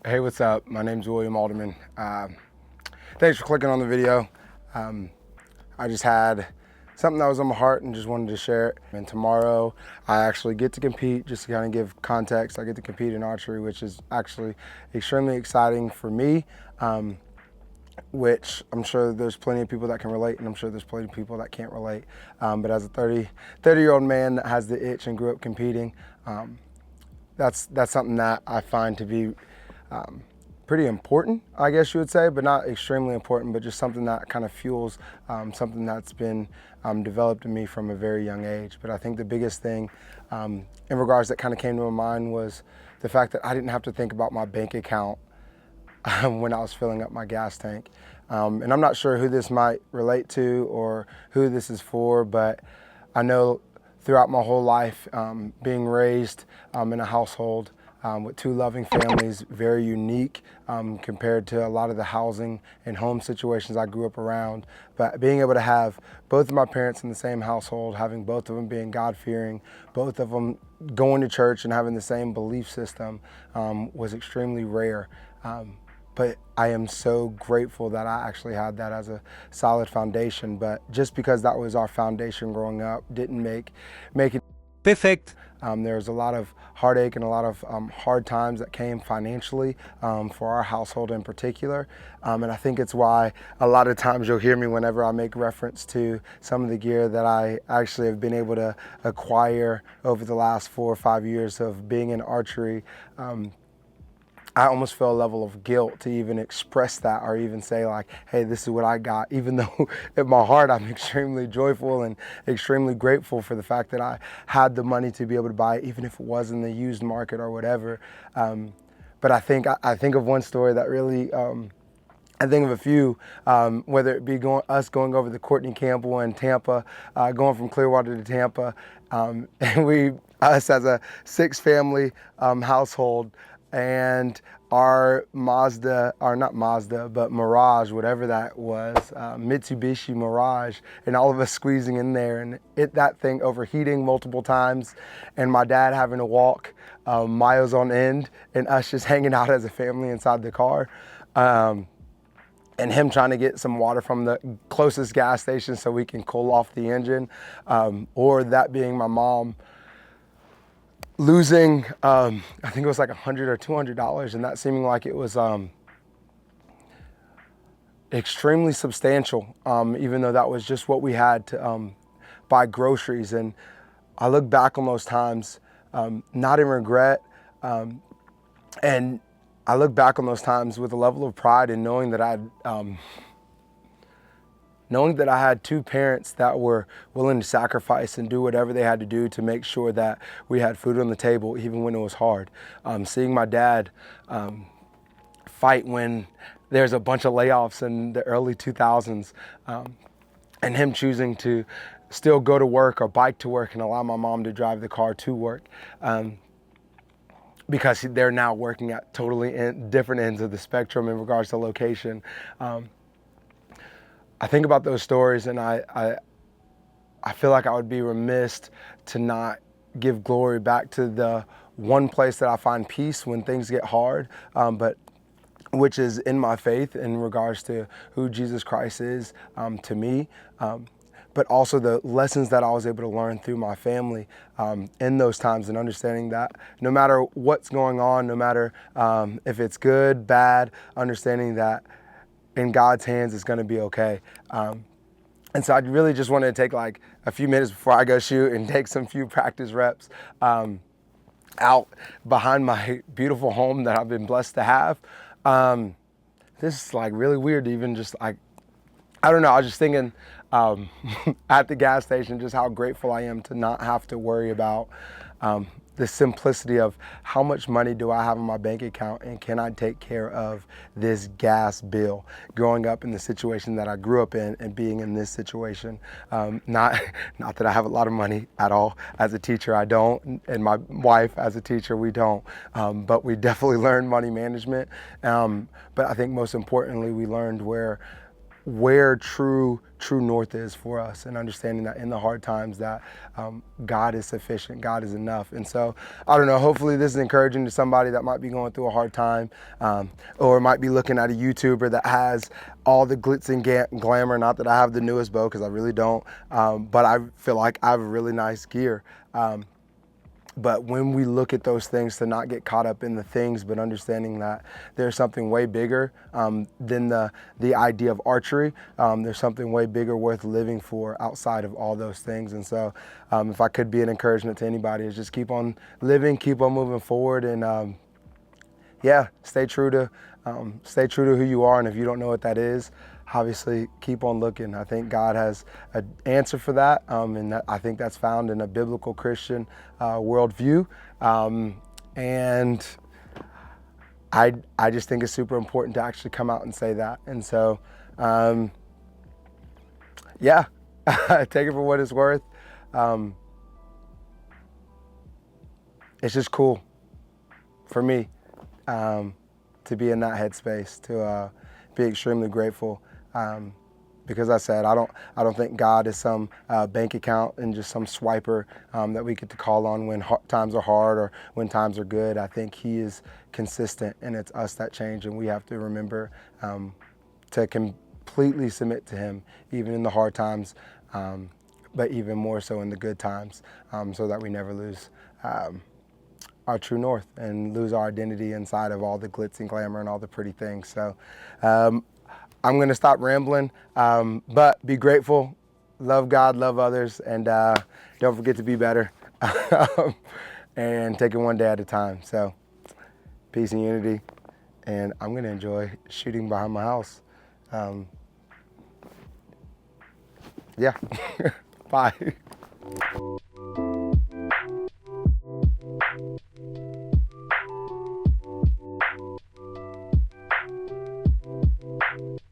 Hey, what's up? My name's Alderman. Thanks for clicking on the video. I just had something that was on my heart and just wanted to share it. And tomorrow I actually get to compete. Just to kind of give context, I get to compete in archery, which is actually extremely exciting for me, which I'm sure there's plenty of people that can relate, and I'm sure there's plenty of people that can't relate. But as a 30-year-old man that has the itch and grew up competing, that's something that I find to be pretty important, I guess you would say, but not extremely important, but just something that kind of fuels something that's been developed in me from a very young age. But I think the biggest thing in regards that kind of came to my mind was the fact that I didn't have to think about my bank account when I was filling up my gas tank. And I'm not sure who this might relate to or who this is for, but I know throughout my whole life, being raised in a household with two loving families, very unique compared to a lot of the housing and home situations I grew up around. But being able to have both of my parents in the same household, having both of them being God-fearing, both of them going to church and having the same belief system was extremely rare. But I am so grateful that I actually had that as a solid foundation. But just because that was our foundation growing up didn't make it perfect. There was a lot of heartache and a lot of hard times that came financially for our household in particular. And I think it's why a lot of times you'll hear me whenever I make reference to some of the gear that I actually have been able to acquire over the last 4 or 5 years of being in archery. I almost feel a level of guilt to even express that or even say like, hey, this is what I got, even though in my heart I'm extremely joyful and extremely grateful for the fact that I had the money to be able to buy it, even if it was in the used market or whatever. But I think of one story that really, I think of a few, whether it be us going over the Courtney Campbell in Tampa, going from Clearwater to Tampa, and us as a 6-family household, and our Mazda, or not Mazda, but Mirage, whatever that was, Mitsubishi Mirage, and all of us squeezing in there and that thing overheating multiple times, and my dad having to walk miles on end, and us just hanging out as a family inside the car. And him trying to get some water from the closest gas station so we can cool off the engine, or that being my mom losing, I think it was like $100 or $200, and that seeming like it was extremely substantial, even though that was just what we had to buy groceries. And I look back on those times, not in regret, and I look back on those times with a level of pride in knowing that I had two parents that were willing to sacrifice and do whatever they had to do to make sure that we had food on the table, even when it was hard. Seeing my dad fight when there's a bunch of layoffs in the early 2000s, and him choosing to still go to work or bike to work and allow my mom to drive the car to work. Because they're now working at totally different ends of the spectrum in regards to location. I think about those stories, and I feel like I would be remiss to not give glory back to the one place that I find peace when things get hard, but which is in my faith in regards to who Jesus Christ is to me, but also the lessons that I was able to learn through my family in those times, and understanding that no matter what's going on, no matter if it's good, bad, understanding that in God's hands it's gonna be okay. And so I really just wanted to take like a few minutes before I go shoot and take some few practice reps out behind my beautiful home that I've been blessed to have. This is like really weird to even just like, I don't know, I was just thinking at the gas station just how grateful I am to not have to worry about the simplicity of how much money do I have in my bank account and can I take care of this gas bill. Growing up in the situation that I grew up in and being in this situation, not that I have a lot of money at all. As a teacher, I don't, and my wife as a teacher, we don't, but we definitely learned money management. But I think most importantly, we learned where true true north is for us, and understanding that in the hard times that God is sufficient, God is enough. And so, I don't know, hopefully this is encouraging to somebody that might be going through a hard time, or might be looking at a YouTuber that has all the glitz and glamour. Not that I have the newest bow, because I really don't, but I feel like I have really nice gear. But when we look at those things, to not get caught up in the things, but understanding that there's something way bigger than the idea of archery. There's something way bigger worth living for outside of all those things. And so if I could be an encouragement to anybody, is just keep on living, keep on moving forward, and yeah, stay true to who you are. And if you don't know what that is, obviously keep on looking. I think God has an answer for that, and I think that's found in a biblical Christian worldview. And I just think it's super important to actually come out and say that. And so, yeah, take it for what it's worth. It's just cool for me to be in that headspace, to be extremely grateful. Because I said, I don't think God is some bank account and just some swiper that we get to call on when times are hard or when times are good. I think He is consistent, and it's us that change, and we have to remember to completely submit to Him, even in the hard times, but even more so in the good times, so that we never lose our true north and lose our identity inside of all the glitz and glamour and all the pretty things. So I'm going to stop rambling, but be grateful, love God, love others, and don't forget to be better, and take it one day at a time. So peace and unity, and I'm going to enjoy shooting behind my house. Yeah, bye.